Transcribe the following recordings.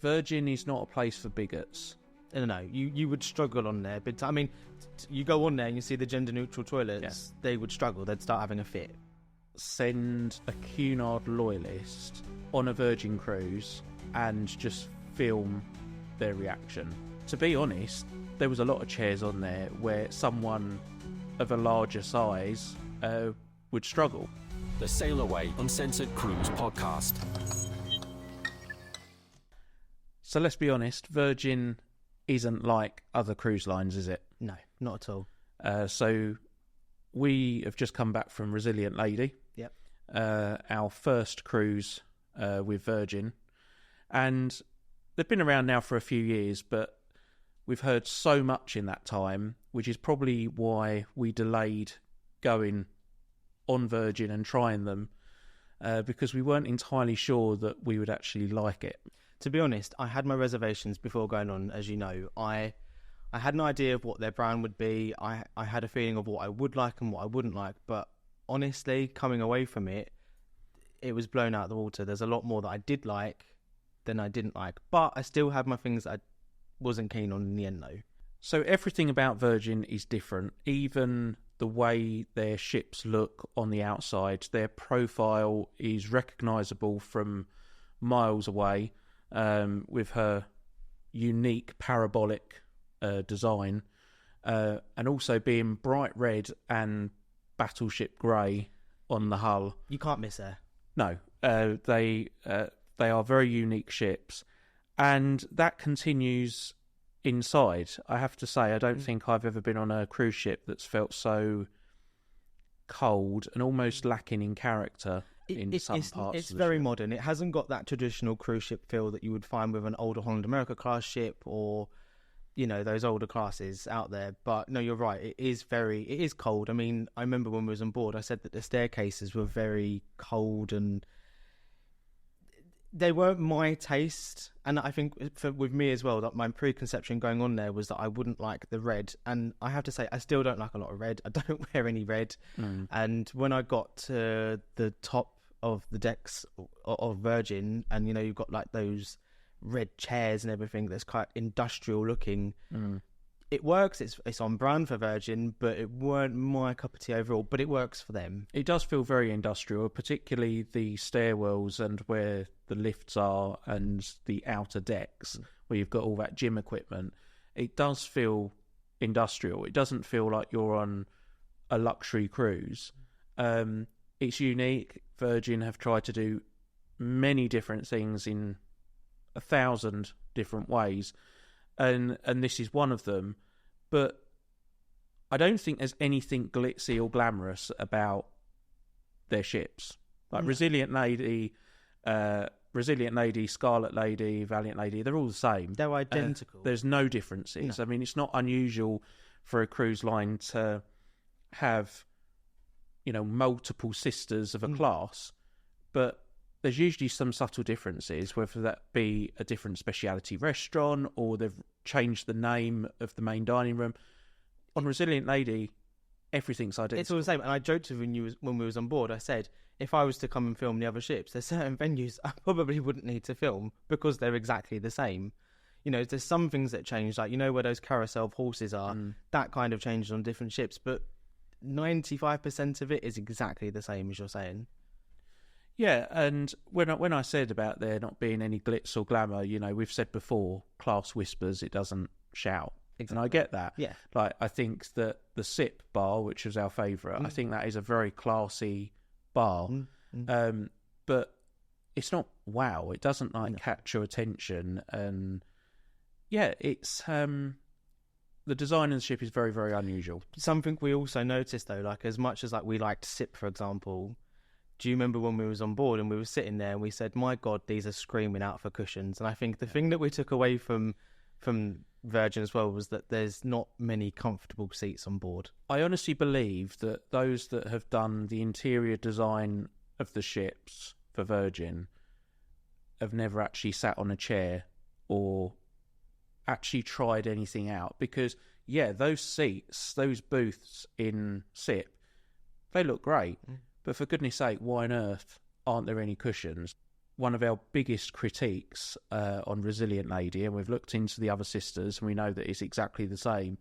Virgin is not a place for bigots. No, you would struggle on there. But I mean, you go on there and you see the gender-neutral toilets, They would struggle. They'd start having a fit. Send a Cunard loyalist on a Virgin cruise and just film their reaction. To be honest, there was a lot of chairs on there where someone of a larger size would struggle. The Sail Away Uncensored Cruise Podcast. So let's be honest, Virgin isn't like other cruise lines, is it? No, not at all. So we have just come back from Resilient Lady. Yep. Our first cruise with Virgin. And they've been around now for a few years, but we've heard so much in that time, which is probably why we delayed going on Virgin and trying them, because we weren't entirely sure that we would actually like it. To be honest, I had my reservations before going on, as you know. I had an idea of what their brand would be. I had a feeling of what I would like and what I wouldn't like. But honestly, coming away from it, it was blown out of the water. There's a lot more that I did like than I didn't like. But I still have my things that I wasn't keen on in the end, though. So everything about Virgin is different. Even the way their ships look on the outside, their profile is recognisable from miles away. With her unique parabolic design, and also being bright red and battleship grey on the hull. You can't miss her. No, they are very unique ships, and that continues inside. I have to say, I don't think I've ever been on a cruise ship that's felt so cold and almost lacking in character. It's very modern. It hasn't got that traditional cruise ship feel that you would find with an older Holland America class ship or, you know, those older classes out there. But no, you're right. It is cold. I mean, I remember when we was on board, I said that the staircases were very cold and they weren't my taste. And I think with me as well, that my preconception going on there was that I wouldn't like the red. And I have to say, I still don't like a lot of red. I don't wear any red. And when I got to the top of the decks of Virgin, and you know, you've got like those red chairs and everything that's quite industrial looking. It works. It's on brand for Virgin, but it weren't my cup of tea overall. But it works for them. It does feel very industrial, particularly the stairwells and where the lifts are and the outer decks where you've got all that gym equipment. It does feel industrial. It doesn't feel like you're on a luxury cruise. It's unique. Virgin have tried to do many different things in 1,000 different ways, and this is one of them. But I don't think there's anything glitzy or glamorous about their ships. Like Resilient Lady, Scarlet Lady, Valiant Lady, they're all the same. They're identical. There's no differences. No. I mean, it's not unusual for a cruise line to have, you know, multiple sisters of a class, but there's usually some subtle differences, whether that be a different speciality restaurant or they've changed the name of the main dining room. On Resilient Lady, everything's identical. It's all the same. And I joked with you when we was on board. I said, if I was to come and film the other ships, there's certain venues I probably wouldn't need to film because they're exactly the same. You know, there's some things that change, like, you know, where those carousel of horses are, that kind of changes on different ships, but 95% of it is exactly the same as you're saying. Yeah, and when I said about there not being any glitz or glamour, you know, we've said before, class whispers, it doesn't shout. Exactly. And I get that. Yeah. Like, I think that the Sip bar, which was our favourite, I think that is a very classy bar. But it's not wow. It doesn't, like, catch your attention. And, yeah, it's... the design of the ship is very, very unusual. Something we also noticed, though, like, as much as, like, we liked Sip, for example... Do you remember when we was on board and we were sitting there and we said, my God, these are screaming out for cushions? And I think the thing that we took away from Virgin as well was that there's not many comfortable seats on board. I honestly believe that those that have done the interior design of the ships for Virgin have never actually sat on a chair or actually tried anything out. Because, yeah, those seats, those booths in SIP, they look great. But for goodness sake, why on earth aren't there any cushions? one of our biggest critiques on Resilient Lady, and we've looked into the other sisters, and we know that it's exactly the same.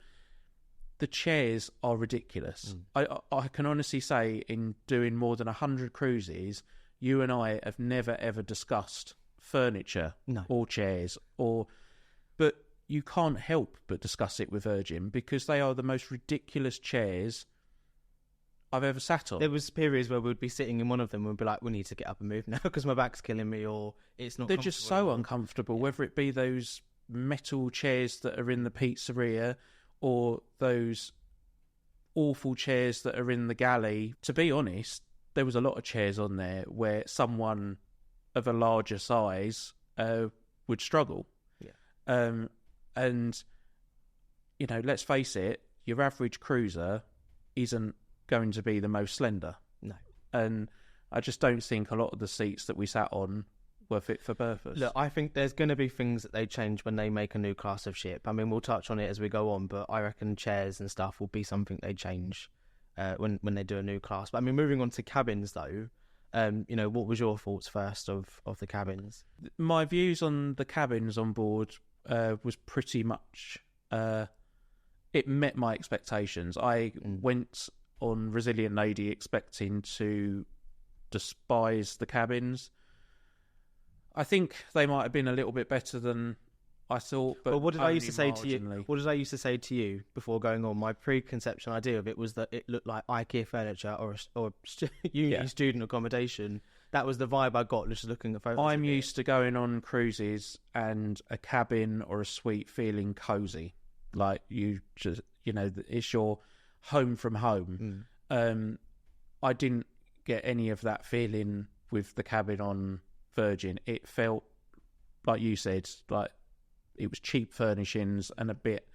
The chairs are ridiculous. I can honestly say, in doing more than 100 cruises, you and I have never ever discussed furniture or chairs, but you can't help but discuss it with Virgin because they are the most ridiculous chairs I've ever sat on. There was periods where we'd be sitting in one of them and we'd be like, we need to get up and move now because my back's killing me, or it's not. They're just so uncomfortable, whether it be those metal chairs that are in the pizzeria or those awful chairs that are in the galley. To be honest, there was a lot of chairs on there where someone of a larger size would struggle. Yeah. And, you know, let's face it, your average cruiser isn't going to be the most slender. No. And I just don't think a lot of the seats that we sat on were fit for purpose. Look, I think there's going to be things that they change when they make a new class of ship. I mean, we'll touch on it as we go on, but I reckon chairs and stuff will be something they change when they do a new class. But I mean, moving on to cabins though, you know, what was your thoughts first of the cabins? My views on the cabins on board was pretty much it met my expectations. I went on Resilient Lady expecting to despise the cabins. I think they might have been a little bit better than I thought, but what did I used to say to you? marginally. What did I used to say to you before going on? My preconception idea of it was that it looked like IKEA furniture or uni student accommodation. That was the vibe I got just looking at photos. I'm used to going on cruises and a cabin or a suite feeling cozy, like you just, you know, it's your home from home. I didn't get any of that feeling with the cabin on Virgin. It felt, like you said, like it was cheap furnishings and a bit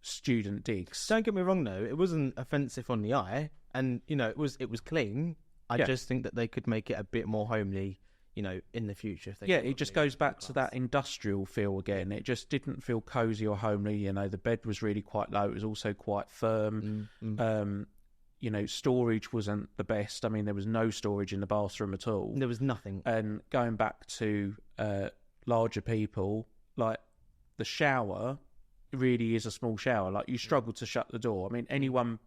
student digs. Don't get me wrong though, it wasn't offensive on the eye, and you know, it was clean. I just think that they could make it a bit more homely, you know, in the future. If they it just goes back to that industrial feel again. It just didn't feel cozy or homely. You know, the bed was really quite low. It was also quite firm. You know, storage wasn't the best. I mean, there was no storage in the bathroom at all. There was nothing. And going back to larger people, like the shower really is a small shower. Like you struggle to shut the door. I mean, anyone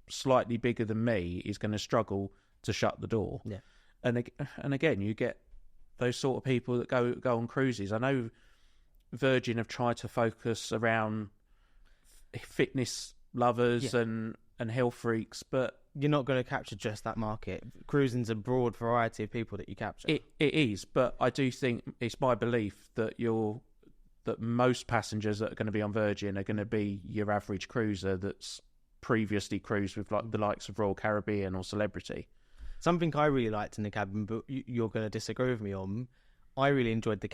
slightly bigger than me is going to struggle to shut the door. Yeah. And again, you get those sort of people that go on cruises. I know Virgin have tried to focus around fitness lovers and health freaks, but you're not going to capture just that market. Cruising's a broad variety of people that you capture. It is, but I do think it's my belief that that most passengers that are going to be on Virgin are going to be your average cruiser that's previously cruised with like the likes of Royal Caribbean or Celebrity. Something I really liked in the cabin, but you're going to disagree with me on, I really enjoyed the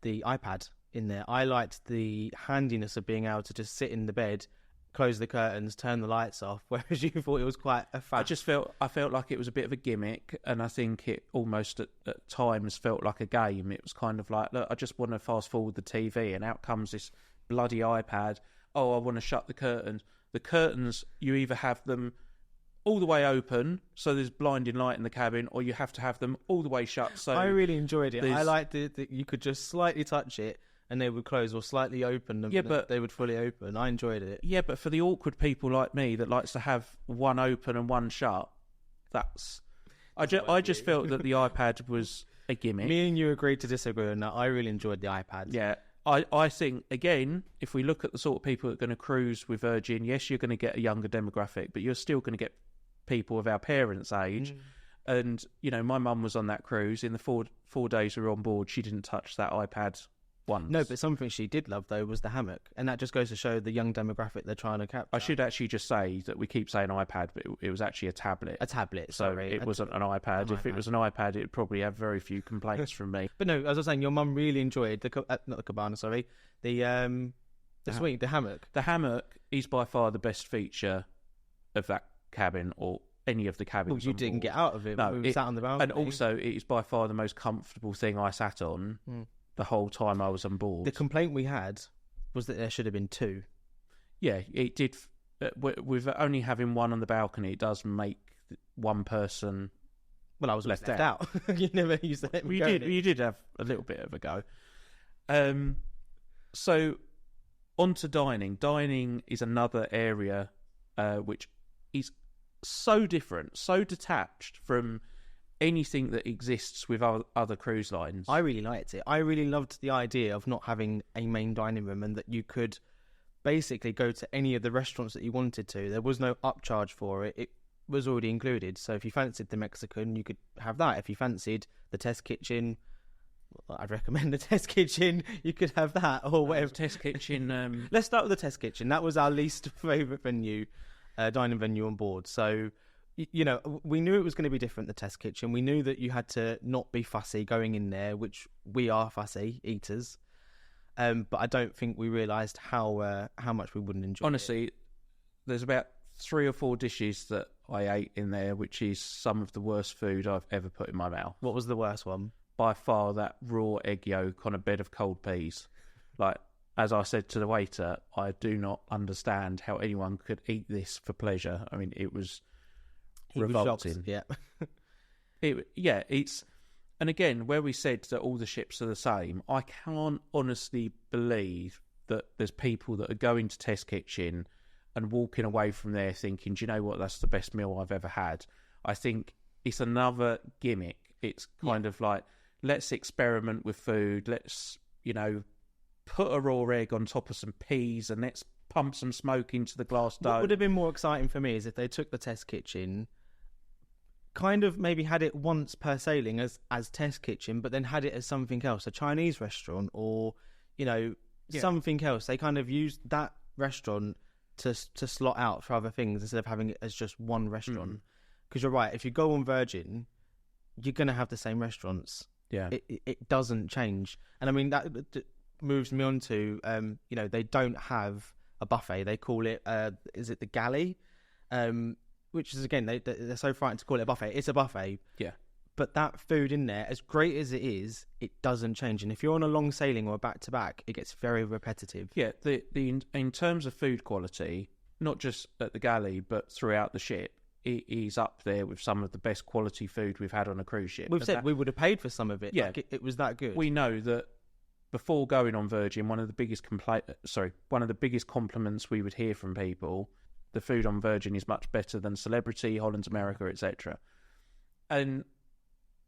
iPad in there. I liked the handiness of being able to just sit in the bed, close the curtains, turn the lights off, whereas you thought it was quite a fad. I felt like it was a bit of a gimmick, and I think it almost at times felt like a game. It was kind of like, look, I just want to fast forward the TV, and out comes this bloody iPad. Oh, I want to shut the curtains. The curtains, you either have them all the way open, so there's blinding light in the cabin, or you have to have them all the way shut. So I really enjoyed it. I liked it that you could just slightly touch it and they would close, or slightly open them, but they would fully open. I enjoyed it. Yeah, but for the awkward people like me that likes to have one open and one shut, I just felt that the iPad was a gimmick. Me and you agreed to disagree on that. I really enjoyed the iPad. Yeah. I think, again, if we look at the sort of people that are going to cruise with Virgin, yes, you're going to get a younger demographic, but you're still going to get people of our parents' age. And, you know, my mum was on that cruise. In the four days we were on board, she didn't touch that iPad once. No, but something she did love, though, was the hammock. And that just goes to show the young demographic they're trying to capture. I should actually just say that we keep saying iPad, but it was actually a tablet. A tablet, so sorry. It wasn't an iPad. If it was an iPad, it would probably have very few complaints from me. But no, as I was saying, your mum really enjoyed not the cabana, sorry, the suite, the hammock. The hammock is by far the best feature of that cabin, or any of the cabins. Well, you didn't get out of it. No, we sat on the balcony. And also, it is by far the most comfortable thing I sat on the whole time I was on board. The complaint we had was that there should have been two. Yeah, it did. With only having one on the balcony, it does make one person Well, I was left out. You never used to let me go. You did have a little bit of a go. So on to dining. Dining is another area which is so different, so detached from anything that exists with other cruise lines. I really liked it. I really loved the idea of not having a main dining room and that you could basically go to any of the restaurants that you wanted to. There was no upcharge for it. It was already included. So if you fancied the Mexican, you could have that. If you fancied the test kitchen, I'd recommend the test kitchen. You could have that or whatever. Test kitchen. Let's start with the test kitchen. That was our least favourite venue, dining venue on board. So, you know, we knew it was going to be different, the test kitchen. We knew that you had to not be fussy going in there, which we are fussy eaters. But I don't think we realised how much we wouldn't enjoy Honestly, there's about 3 or 4 dishes that I ate in there, which is some of the worst food I've ever put in my mouth. What was the worst one? By far, that raw egg yolk on a bed of cold peas. Like, as I said to the waiter, I do not understand how anyone could eat this for pleasure. I mean, it was revolting. It's... And again, where we said that all the ships are the same, I can't honestly believe that there's people that are going to Test Kitchen and walking away from there thinking, do you know what, that's the best meal I've ever had. I think it's another gimmick. It's kind of like, let's experiment with food. Let's, you know, put a raw egg on top of some peas and let's pump some smoke into the glass dome. What would have been more exciting for me is if they took the Test Kitchen, kind of maybe had it once per sailing as Test Kitchen, but then had it as something else, a Chinese restaurant or, you know, something else. They kind of used that restaurant to slot out for other things instead of having it as just one restaurant. Because you're right, if you go on Virgin, you're going to have the same restaurants. Yeah. It doesn't change. And I mean, that moves me on to, you know, they don't have a buffet. They call it, is it the galley? Which is, again, they're so frightened to call it a buffet. It's a buffet. Yeah. But that food in there, as great as it is, it doesn't change. And if you're on a long sailing or a back-to-back, it gets very repetitive. Yeah, in terms of food quality, not just at the galley, but throughout the ship, it is up there with some of the best quality food we've had on a cruise ship. We've said we would have paid for some of it. Yeah. Like it was that good. We know that before going on Virgin, one of the biggest compliments we would hear from people, the food on Virgin is much better than Celebrity, Holland's America, etc. And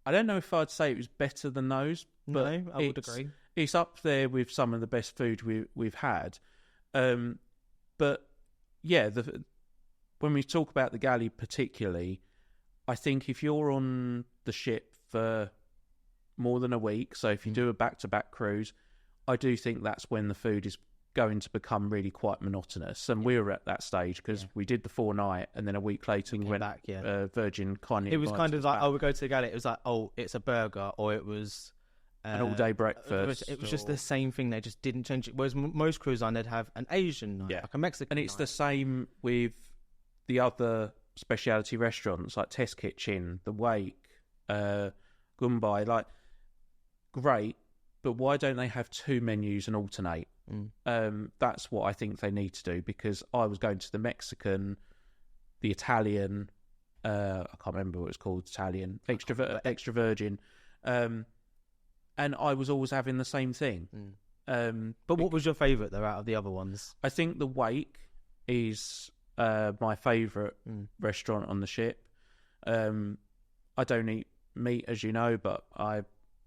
I don't know if I'd say it was better than those, but no, I would agree. It's up there with some of the best food we've had. But yeah, when we talk about the galley particularly, I think if you're on the ship for more than a week, so if you do a back-to-back cruise, I do think that's when the food is going to become really quite monotonous. And we were at that stage because we did the 4-night and then a week later we went back. Virgin kindly. It was kind of like, we go to the galley. It was like, it's a burger, or it was an all-day breakfast. It was just the same thing. They just didn't change it. Whereas most cruise lines, they'd have an Asian night, like a Mexican and it's night. the same with the other specialty restaurants like Test Kitchen, The Wake, Gumbai. Like, great, but why don't they have 2 menus and alternate? That's what I think they need to do, because I was going to the Mexican, the Italian, I can't remember what it's called, Italian, extra virgin, and I was always having the same thing. But what was your favourite though out of the other ones? I think the Wake is my favourite restaurant on the ship. I don't eat meat, as you know, but I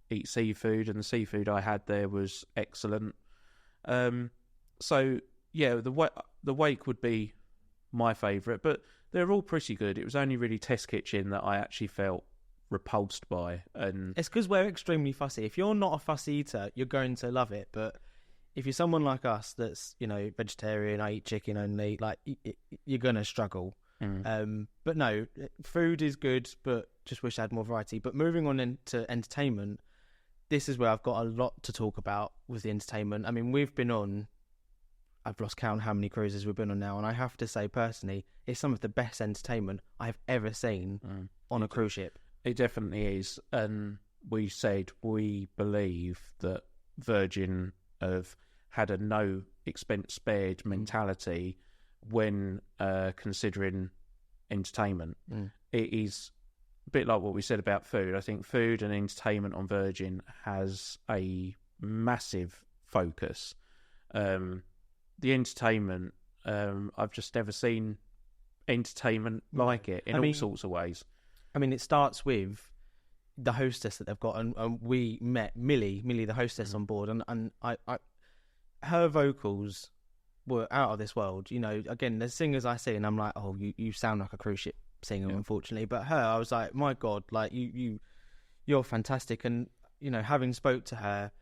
eat seafood, and the seafood I had there was excellent. So yeah, the Wake would be my favourite, but they're all pretty good. It was only really Test Kitchen that I actually felt repulsed by, and it's because we're extremely fussy. If you're not a fussy eater, you're going to love it. But if you're someone like us that's, you know, vegetarian, I eat chicken only, like you're gonna struggle. But no, food is good, but just wish I had more variety. But moving on into entertainment, this is where I've got a lot to talk about with the entertainment. I mean, we've been on, I've lost count how many cruises we've been on now, and I have to say personally, it's some of the best entertainment I've ever seen on a cruise ship. It definitely is. And we said we believe that Virgin have had a no expense spared mentality when considering entertainment. It is a bit like what we said about food. I think food and entertainment on Virgin has a massive focus. The entertainment, I've just never seen entertainment like it in all sorts of ways. I mean, it starts with the hostess that they've got, and we met Millie, the hostess on board, and I her vocals were out of this world. You know, again, there's singers I see, and I'm like, oh, you sound like a cruise ship singer, unfortunately. But her, I was like, my God, like you're fantastic. And you know, having spoke to her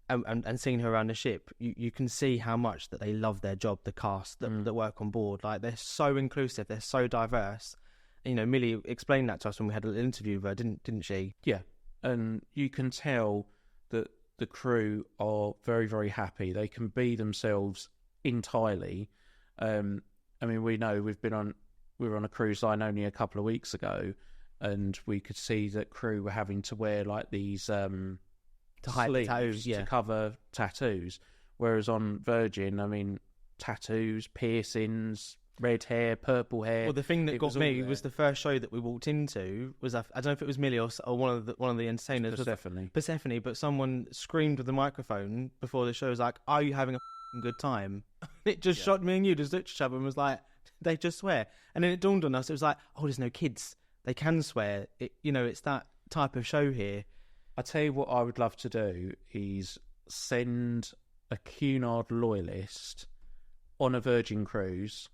and seen her around the ship, you can see how much that they love their job, the cast that work on board. Like, they're so inclusive, they're so diverse. And, you know, Millie explained that to us when we had an interview with her, didn't she? Yeah, and you can tell that the crew are very, very happy. They can be themselves entirely. I mean, we know we were on a cruise line only a couple of weeks ago, and we could see that crew were having to wear like these to hide the tattoos, to cover tattoos. Whereas on Virgin, I mean, tattoos, piercings, red hair, purple hair. Well, the thing that got me was the first show that we walked into was, I don't know if it was Millie or one of the entertainers, Persephone, but someone screamed with the microphone before the show, was like, "Are you having a good time?" It just shocked me and you, just looked at each other and was like, they just swear. And then it dawned on us, it was like, oh, there's no kids, they can swear. It's that type of show here. I tell you what I would love to do is send a Cunard loyalist on a Virgin cruise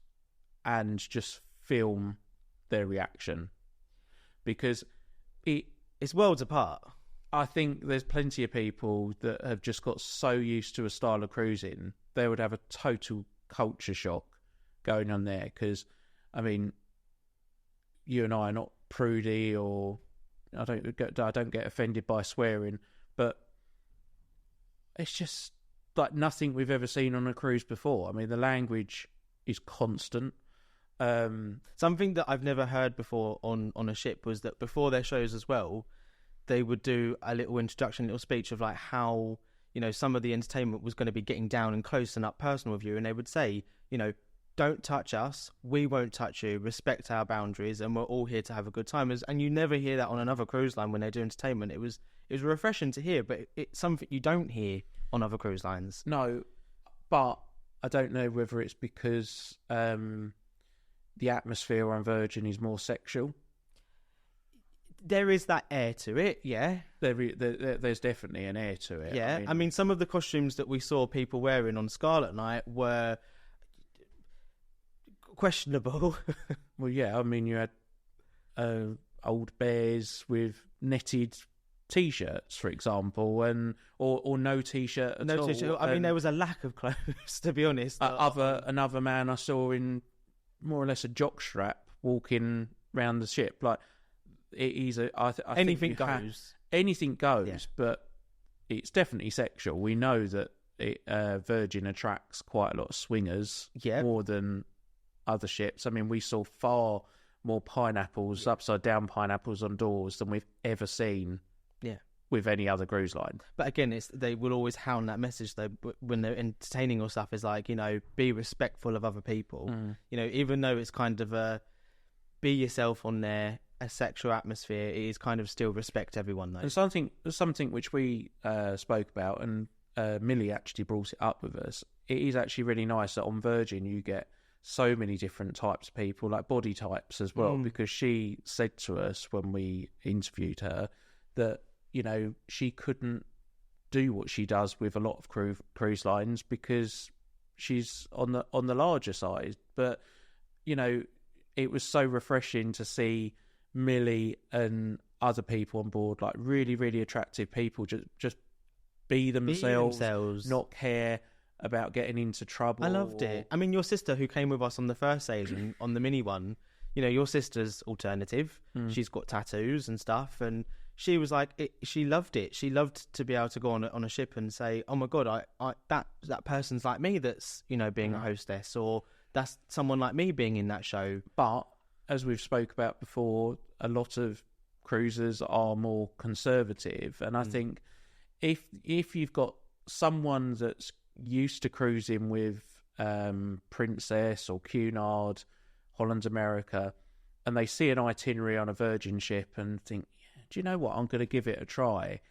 and just film their reaction, because it's worlds apart. I think there's plenty of people that have just got so used to a style of cruising, they would have a total culture shock going on there. Because, I mean, you and I are not prudy, or I don't get offended by swearing, but it's just like nothing we've ever seen on a cruise before. I mean, the language is constant. Something that I've never heard before on a ship was that before their shows as well, they would do a little introduction, little speech of like how, you know, some of the entertainment was going to be getting down and close and up personal with you, and they would say, you know, don't touch us, we won't touch you, respect our boundaries, and we're all here to have a good time. And you never hear that on another cruise line when they do entertainment. It was refreshing to hear, but it's something you don't hear on other cruise lines. No, but I don't know whether it's because the atmosphere on Virgin is more sexual. There is that air to it, yeah. There's definitely an air to it. Yeah, I mean, some of the costumes that we saw people wearing on Scarlet Night were questionable. Well, yeah, I mean, you had old bears with netted T-shirts, for example, and or no T-shirt at all. T-shirt. I mean, there was a lack of clothes, to be honest. Another man I saw in more or less a jockstrap walking around the ship, like it is anything goes. Anything goes, yeah. But it's definitely sexual. We know that Virgin attracts quite a lot of swingers, more than other ships. I mean, we saw far more pineapples, upside down pineapples on doors than we've ever seen. Yeah. With any other cruise line. But again, they will always hound that message though when they're entertaining or stuff, is like, you know, be respectful of other people. You know, even though it's kind of a be yourself on there, a sexual atmosphere, it is kind of still respect everyone though. And something which we spoke about, and Millie actually brought it up with us. It is actually really nice that on Virgin you get so many different types of people, like body types as well, because she said to us when we interviewed her that, you know, she couldn't do what she does with a lot of cruise lines because she's on the larger side. But, you know, it was so refreshing to see Millie and other people on board, like really, really attractive people, just be themselves, not care about getting into trouble. I loved it. I mean, your sister who came with us on the first season, on the mini one, you know, your sister's alternative. She's got tattoos and stuff, and she was like, she loved it. She loved to be able to go on a ship and say, "Oh my God, that person's like me. That's, you know, being a hostess, or that's someone like me being in that show." But as we've spoke about before, a lot of cruisers are more conservative, and I think if you've got someone that's used to cruising with Princess or Cunard, Holland America, and they see an itinerary on a Virgin ship and think, yeah, do you know what, I'm going to give it a try.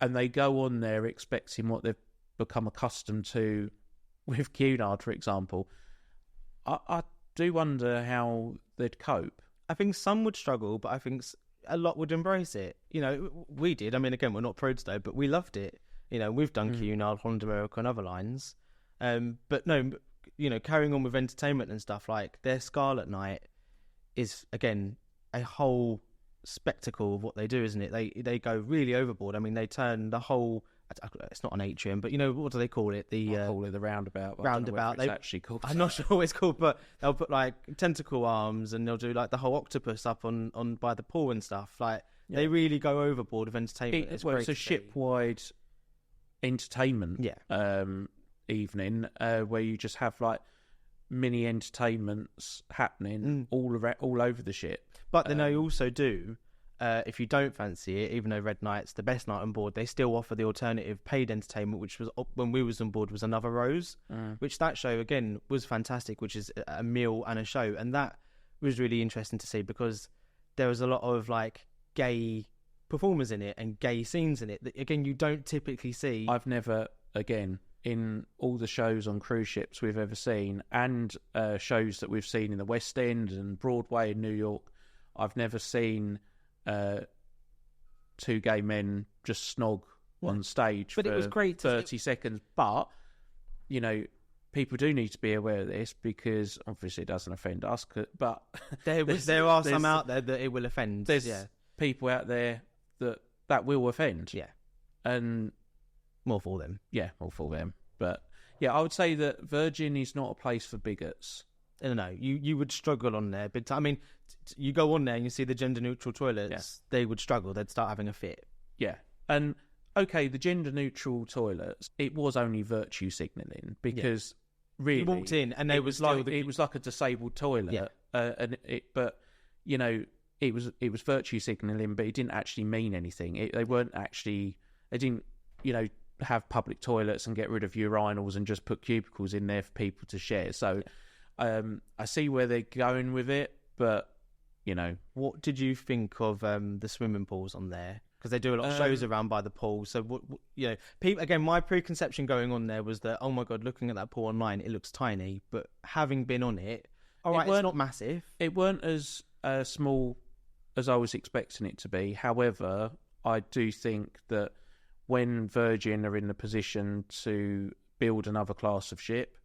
And they go on there expecting what they've become accustomed to with Cunard, for example. I do wonder how they'd cope. I think some would struggle, but I think a lot would embrace it. You know, we did. I mean, again, we're not pros though, but we loved it. You know, we've done Cunard, Holland America and other lines. But no, you know, carrying on with entertainment and stuff, like their Scarlet Night is, again, a whole spectacle of what they do, isn't it? They go really overboard. I mean, they turn the whole... It's not an atrium, but you know, what do they call it? I call it the roundabout. Roundabout. It's actually called. I'm not sure what it's called, but they'll put like tentacle arms, and they'll do like the whole octopus up on by the pool and stuff. Like they really go overboard with entertainment. It's a ship-wide entertainment evening where you just have like mini entertainments happening all over the ship. But then they also do. If you don't fancy it, even though Red Night's the best night on board, they still offer the alternative paid entertainment, which was, when we was on board, was Another Rose, which that show, again, was fantastic, which is a meal and a show. And that was really interesting to see because there was a lot of, like, gay performers in it and gay scenes in it that, again, you don't typically see. I've never, again, in all the shows on cruise ships we've ever seen and shows that we've seen in the West End and Broadway in New York, I've never seen... two gay men just snog on stage but for it was great 30 seconds. But, you know, people do need to be aware of this because obviously it doesn't offend us. But there are some out there that it will offend. There's people out there that will offend. Yeah. And more for them. Yeah, more for them. But, yeah, I would say that Virgin is not a place for bigots. No, you would struggle on there. But I mean, you go on there and you see the gender-neutral toilets, they would struggle. They'd start having a fit. Yeah. And, okay, the gender-neutral toilets, it was only virtue signalling because really... You walked in and it was like a disabled toilet. Yeah. But, you know, it was virtue signalling, but it didn't actually mean anything. They didn't, you know, have public toilets and get rid of urinals and just put cubicles in there for people to share. So... I see where they're going with it, but, you know. What did you think of the swimming pools on there? Because they do a lot of shows around by the pool. So, what you know, people, again, my preconception going on there was that, oh my God, looking at that pool online, it looks tiny. But having been on it, all right, it's not massive. It weren't as small as I was expecting it to be. However, I do think that when Virgin are in the position to build another class of ship,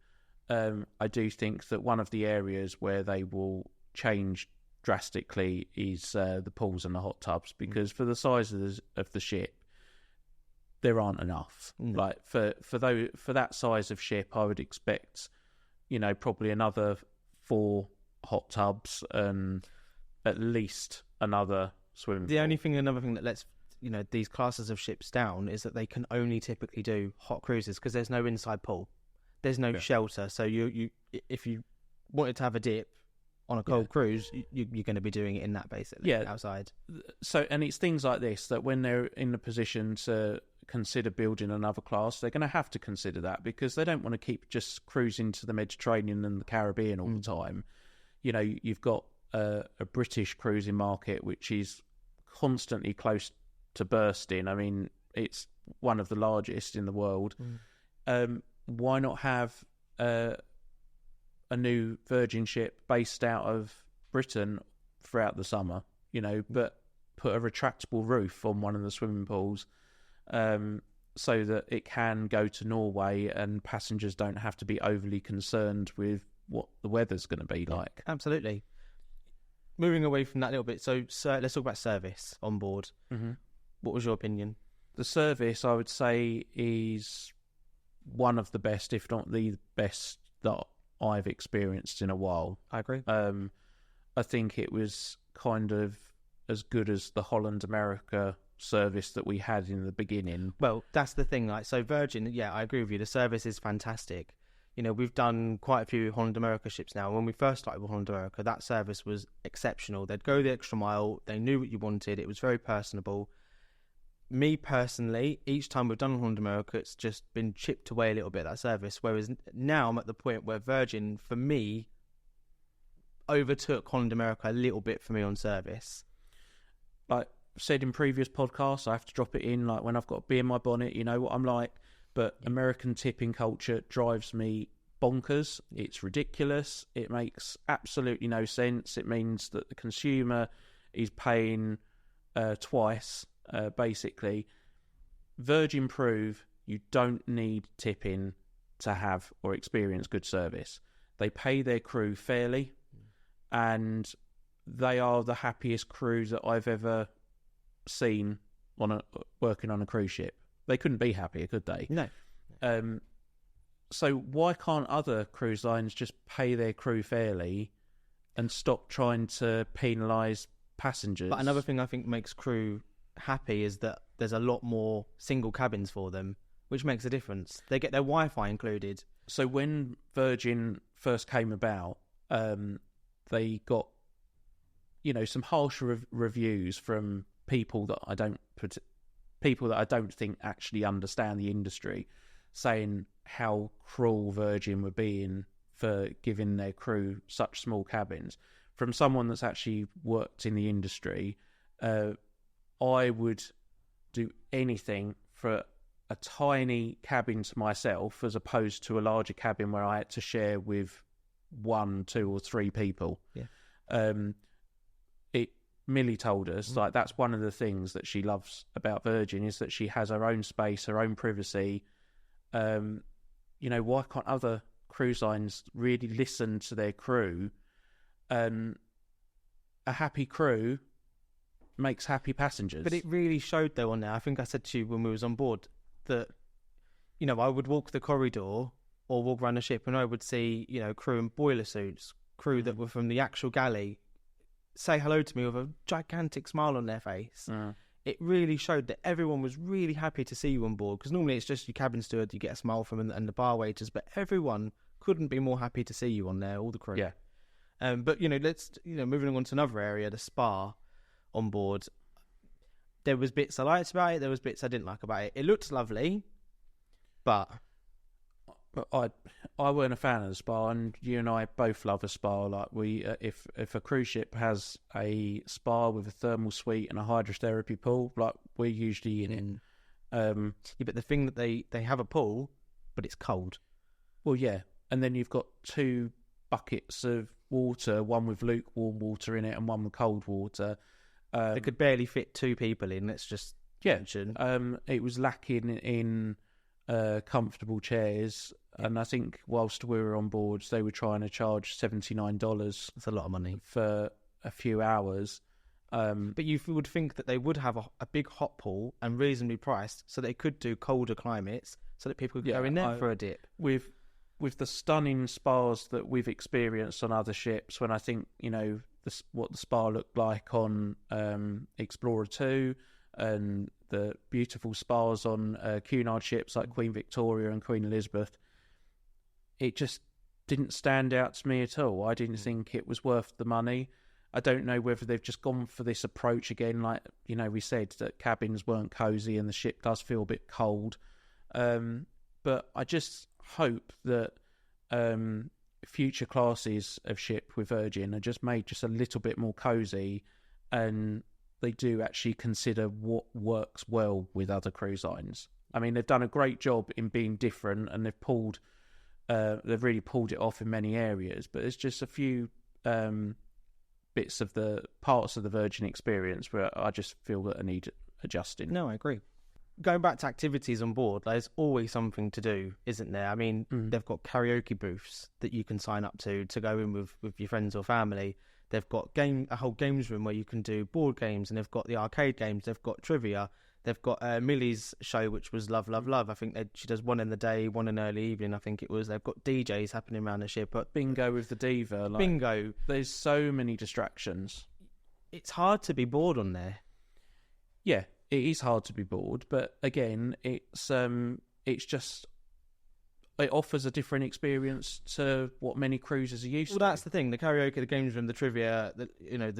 I do think that one of the areas where they will change drastically is the pools and the hot tubs, because for the size of the ship, there aren't enough. Like for that size of ship, I would expect, you know, probably another 4 hot tubs and at least another swimming pool. Another thing that lets, you know, these classes of ships down is that they can only typically do hot cruises because there's no inside pool. There's no shelter, so you if you wanted to have a dip on a cold cruise, you're going to be doing it in that, basically, outside. So, and it's things like this that when they're in the position to consider building another class, they're going to have to consider that because they don't want to keep just cruising to the Mediterranean and the Caribbean all the time. You know, you've got a British cruising market which is constantly close to bursting. I mean, it's one of the largest in the world. Why not have a new Virgin ship based out of Britain throughout the summer, you know, but put a retractable roof on one of the swimming pools so that it can go to Norway and passengers don't have to be overly concerned with what the weather's going to be like. Absolutely. Moving away from that a little bit, so let's talk about service on board. What was your opinion? The service, I would say, is one of the best, if not the best, that I've experienced in a while. I agree. I think it was kind of as good as the Holland America service that we had in the beginning. Well, that's the thing. Like, so Virgin, I agree with you. The service is fantastic. You know, we've done quite a few Holland America ships now. When we first started with Holland America, that service was exceptional. They'd go the extra mile. They knew what you wanted. It was very personable. Me personally, each time we've done Holland America, it's just been chipped away a little bit, that service. Whereas now I'm at the point where Virgin, for me, overtook Holland America a little bit for me on service. Like said in previous podcasts, I have to drop it in. Like when I've got a bee in my bonnet, you know what I'm like. But American tipping culture drives me bonkers. It's ridiculous. It makes absolutely no sense. It means that the consumer is paying twice, basically. Virgin prove you don't need tipping to have or experience good service. They pay their crew fairly, and they are the happiest crew that I've ever seen working on a cruise ship. They couldn't be happier, could they? No. So why can't other cruise lines just pay their crew fairly and stop trying to penalise passengers? But another thing I think makes crew happy is that there's a lot more single cabins for them, which makes a difference. They get their Wi-Fi included. So when Virgin first came about, they got, some harsh reviews from people that I don't think actually understand the industry, saying how cruel Virgin were being for giving their crew such small cabins. From someone that's actually worked in the industry, I would do anything for a tiny cabin to myself as opposed to a larger cabin where I had to share with 1, 2 or 3 people. Millie told us, like, that's one of the things that she loves about Virgin, is that she has her own space, her own privacy. Why can't other cruise lines really listen to their crew? A happy crew makes happy passengers. But it really showed, though, on there. I think I said to you when we was on board that, I would walk the corridor or walk around the ship and I would see, crew in boiler suits, crew that were from the actual galley, say hello to me with a gigantic smile on their face. It really showed that everyone was really happy to see you on board, because normally it's just your cabin steward you get a smile from and the bar waiters, but everyone couldn't be more happy to see you on there, all the crew. But let's moving on to another area, the spa on board. There was bits I liked about it, there was bits I didn't like about it. It looked lovely, but I weren't a fan of the spa, and you and I both love a spa. Like we, if a cruise ship has a spa with a thermal suite and a hydrotherapy pool, like we're usually in it. But the thing that they have a pool, but it's cold. Well, yeah, and then you've got 2 buckets of water, one with lukewarm water in it and one with cold water. They could barely fit 2 people in. Let's just mention. It was lacking in comfortable chairs, and I think whilst we were on board, they were trying to charge $79. That's a lot of money for a few hours. But you would think that they would have a big hot pool and reasonably priced, so they could do colder climates, so that people could go in there for a dip. With the stunning spas that we've experienced on other ships, when I think what the spa looked like on Explorer 2 and the beautiful spas on Cunard ships like Queen Victoria and Queen Elizabeth, it just didn't stand out to me at all. I didn't think it was worth the money. I don't know whether they've just gone for this approach again, like we said that cabins weren't cosy and the ship does feel a bit cold. But I just hope that future classes of ship with Virgin are just made just a little bit more cosy, and they do actually consider what works well with other cruise lines. I mean, they've done a great job in being different, and they've really pulled it off in many areas, but there's just a few bits of the parts of the Virgin experience where I just feel that I need adjusting. No, I agree. Going back to activities on board, there's always something to do, isn't there? I mean, they've got karaoke booths that you can sign up to go in with your friends or family. They've got a whole games room where you can do board games, and they've got the arcade games. They've got trivia. They've got Millie's show, which was Love, Love, Love. I think she does one in the day, one in early evening, I think it was. They've got DJs happening around the ship. But bingo with the diva. Bingo. There's so many distractions. It's hard to be bored on there. Yeah, it is hard to be bored. But again, it's just... It offers a different experience to what many cruisers are used to. Well, that's the thing. The karaoke, the games room, the trivia, the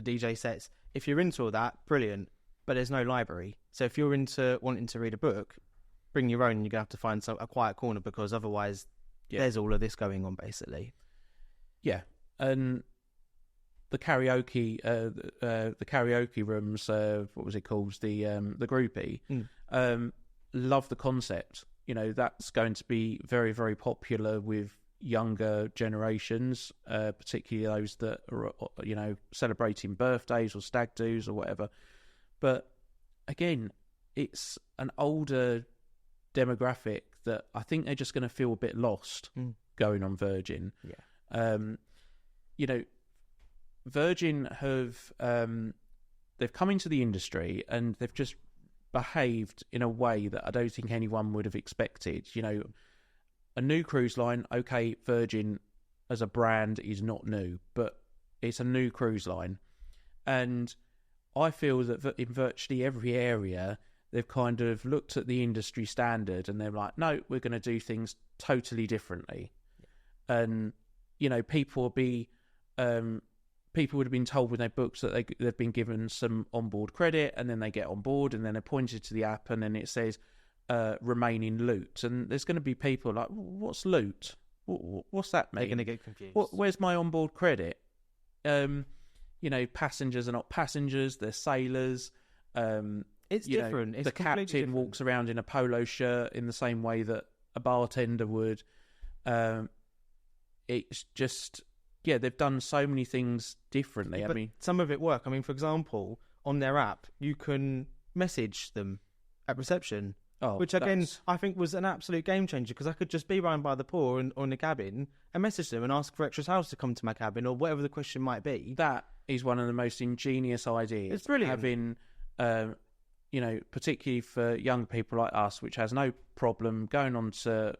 DJ sets. If you're into all that, brilliant. But there's no library. So if you're into wanting to read a book, bring your own. You're going to have to find a quiet corner, because otherwise there's all of this going on, basically. Yeah. And karaoke, the karaoke rooms. What was it called? The groupie. Love the concept. You know, that's going to be very, very popular with younger generations, particularly those that are, you know, celebrating birthdays or stag do's or whatever. But again, it's an older demographic that I think they're just going to feel a bit lost going on Virgin. Yeah. You know, Virgin have they've come into the industry and they've just behaved in a way that I don't think anyone would have expected. You know, a new cruise line, okay, Virgin as a brand is not new, but it's a new cruise line. And I feel that in virtually every area, they've kind of looked at the industry standard and they're like, no, we're going to do things totally differently. Yeah. And, you know, people would have been told when they booked that they've been given some onboard credit, and then they get on board and then they're pointed to the app and then it says remain in loot. And there's going to be people like, what's loot? What's that mean? They're going to get confused. Where's my onboard credit? You know, passengers are not passengers, they're sailors. It's different. It's the captain different. walks around in a polo shirt in the same way that a bartender would. It's just... Yeah, they've done so many things differently. But I mean, some of it work. I mean, for example, on their app, you can message them at reception, which again I think was an absolute game changer, because I could just be round by the pool or in the cabin and message them and ask for extra hours to come to my cabin or whatever the question might be. That is one of the most ingenious ideas. It's brilliant. Having, you know, particularly for young people like us, which has no problem going onto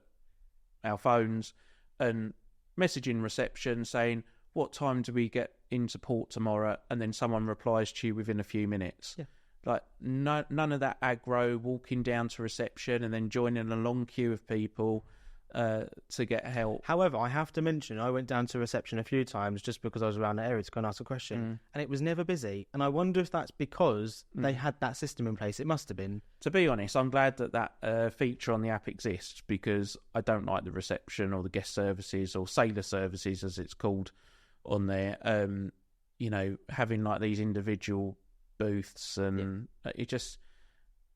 our phones and messaging reception saying, what time do we get into port tomorrow? And then someone replies to you within a few minutes. Yeah. Like, none of that aggro, walking down to reception and then joining a long queue of people to get help. However, I have to mention, I went down to reception a few times just because I was around the area to go and ask a question, and it was never busy. And I wonder if that's because they had that system in place. It must have been. To be honest, I'm glad that feature on the app exists, because I don't like the reception or the guest services or sailor services, as it's called, on there. You know, having like these individual booths and it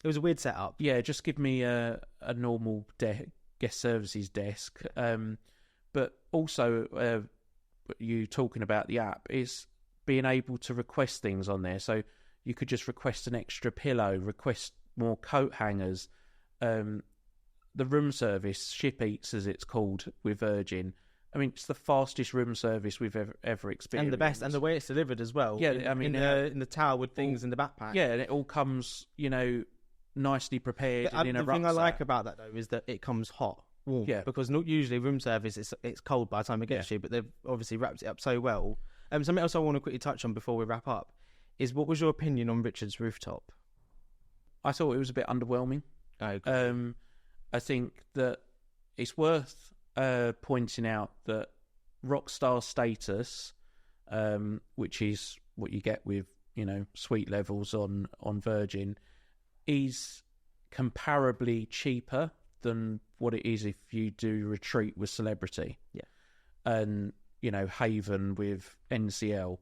was a weird setup. Yeah, just give me a normal guest services desk. But also, you talking about the app is being able to request things on there. So you could just request an extra pillow, request more coat hangers. The room service, Ship Eats as it's called with Virgin. I mean, it's the fastest room service we've ever experienced, and the best, and the way it's delivered as well. Yeah, I mean, in the tower with things in the backpack. Yeah, and it all comes, you know, nicely prepared in a rucksack. The thing I like about that though is that it comes hot, warm. Yeah, because not usually room service it's cold by the time it gets to you, but they've obviously wrapped it up so well. Something else I want to quickly touch on before we wrap up is, what was your opinion on Richard's rooftop? I thought it was a bit underwhelming. I think that it's worth pointing out that Rockstar status, which is what you get with, you know, suite levels on Virgin, is comparably cheaper than what it is if you do Retreat with Celebrity. Yeah. And, you know, Haven with NCL.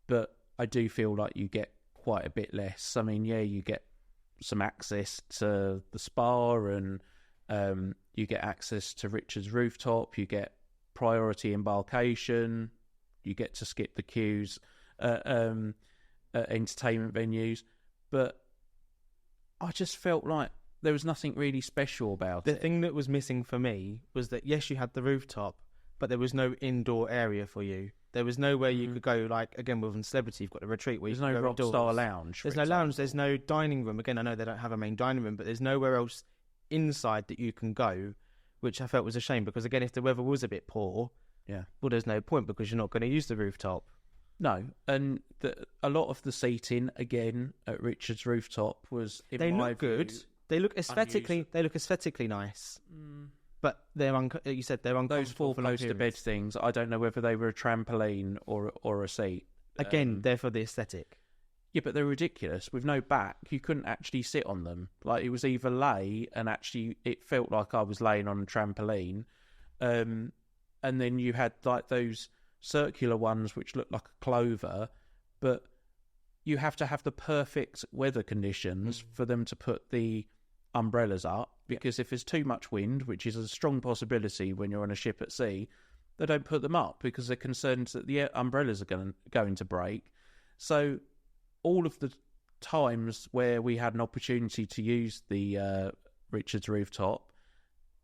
But I do feel like you get quite a bit less. I mean, yeah, you get some access to the spa, and you get access to Richard's rooftop, you get priority embarkation, you get to skip the queues at entertainment venues. But I just felt like there was nothing really special about it. The thing that was missing for me was that, yes, you had the rooftop, but there was no indoor area for you. There was nowhere you could go, like, again, with Celebrity, you've got the Retreat where there's you can no go Rockstar lounge. There's no lounge, there's no dining room. Again, I know they don't have a main dining room, but there's nowhere else inside that you can go, which I felt was a shame, because, again, if the weather was a bit poor, well, there's no point, because you're not going to use the rooftop. No, and a lot of the seating, again, at Richard's rooftop was, they look good. They look aesthetically nice. But they're you said they're uncomfortable. Those four poster bed things, I don't know whether they were a trampoline or a seat. Again, they're for the aesthetic. Yeah, but they're ridiculous. With no back, you couldn't actually sit on them. Like, it was either lay, and actually it felt like I was laying on a trampoline, and then you had like those circular ones which look like a clover, but you have to have the perfect weather conditions for them to put the umbrellas up, because if there's too much wind, which is a strong possibility when you're on a ship at sea, they don't put them up because they're concerned that the umbrellas are going to break. So all of the times where we had an opportunity to use the Richard's rooftop,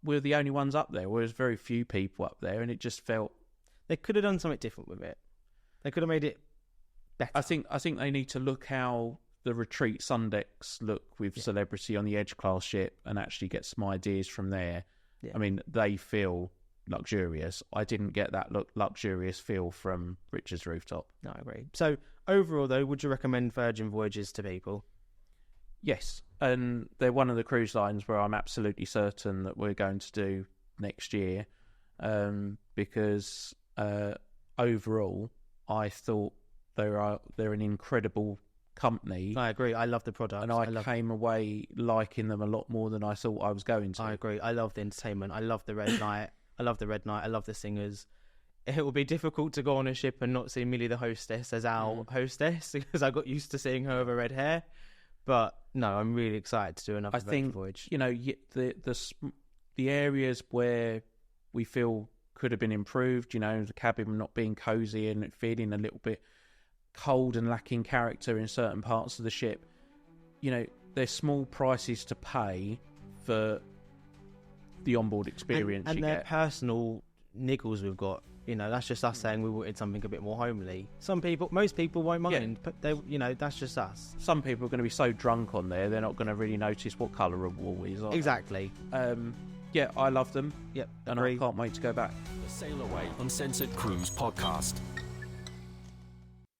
we're the only ones up there. There's very few people up there, and it just felt... They could have done something different with it. They could have made it better. I think they need to look how the retreat Sundecks look with Celebrity on the Edge class ship and actually get some ideas from there. I mean, they feel luxurious. I didn't get that luxurious feel from Richard's rooftop. No, I agree. So overall, though, would you recommend Virgin Voyages to people? Yes, and they're one of the cruise lines where I'm absolutely certain that we're going to do next year, because overall, I thought they're an incredible company. I agree. I love the product, and I came away liking them a lot more than I thought I was going to. I agree. I love the entertainment. I love the Red Night. I love the Red Night. I love the singers. It will be difficult to go on a ship and not see Millie the hostess as our hostess, because I got used to seeing her with her red hair. But no, I'm really excited to do another Virgin Voyage. You know, the areas where we feel could have been improved, you know, the cabin not being cozy and it feeling a little bit cold and lacking character in certain parts of the ship, you know, there's small prices to pay for the onboard experience and you their get. Personal niggles we've got. You know, that's just us saying we wanted something a bit more homely. Most people won't mind, but they, you know, that's just us. Some people are going to be so drunk on there, they're not going to really notice what colour a wall is. Exactly. Yeah, I love them. Yep. And agree. I can't wait to go back. The Sail Away Uncensored Cruise Podcast.